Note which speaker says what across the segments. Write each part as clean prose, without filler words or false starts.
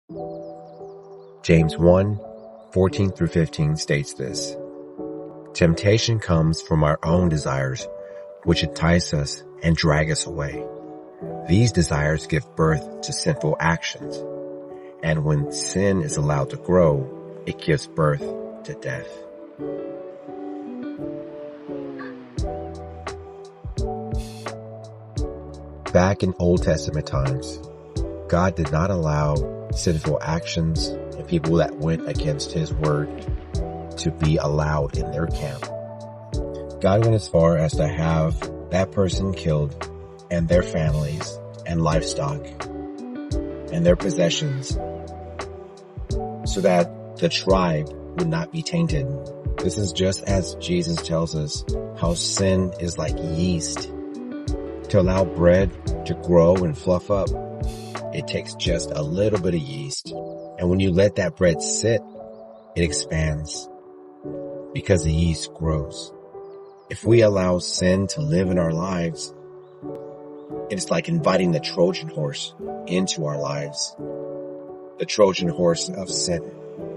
Speaker 1: James 1:14-15 states this: Temptation comes from our own desires, which entice us and drag us away. These desires give birth to sinful actions, and when sin is allowed to grow, it gives birth to death. Back in Old Testament times, God did not allow sinful actions and people that went against His word to be allowed in their camp. God went as far as to have that person killed and their families and livestock and their possessions so that the tribe would not be tainted. This is just as Jesus tells us how sin is like yeast. To allow bread to grow and fluff up, it takes just a little bit of yeast. And when you let that bread sit, it expands because the yeast grows. If we allow sin to live in our lives, it's like inviting the Trojan horse into our lives. The Trojan horse of sin.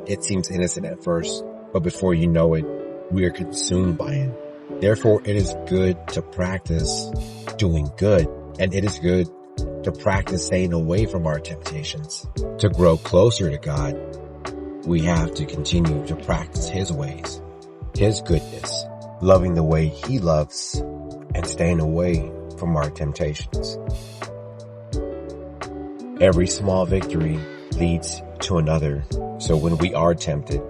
Speaker 1: It seems innocent at first, but before you know it, we are consumed by it. Therefore, it is good to practice doing good, and it is good to practice staying away from our temptations. To grow closer to God, we have to continue to practice His ways, His goodness, loving the way He loves, and staying away from our temptations. Every small victory leads to another, so when we are tempted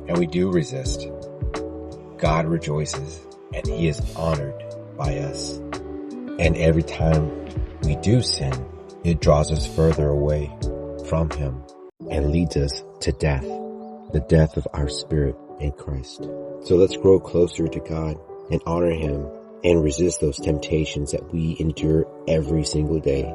Speaker 1: and we do resist, God rejoices and He is honored by us. And every time we do sin, it draws us further away from Him and leads us to death, the death of our spirit in Christ. So let's grow closer to God and honor Him and resist those temptations that we endure every single day.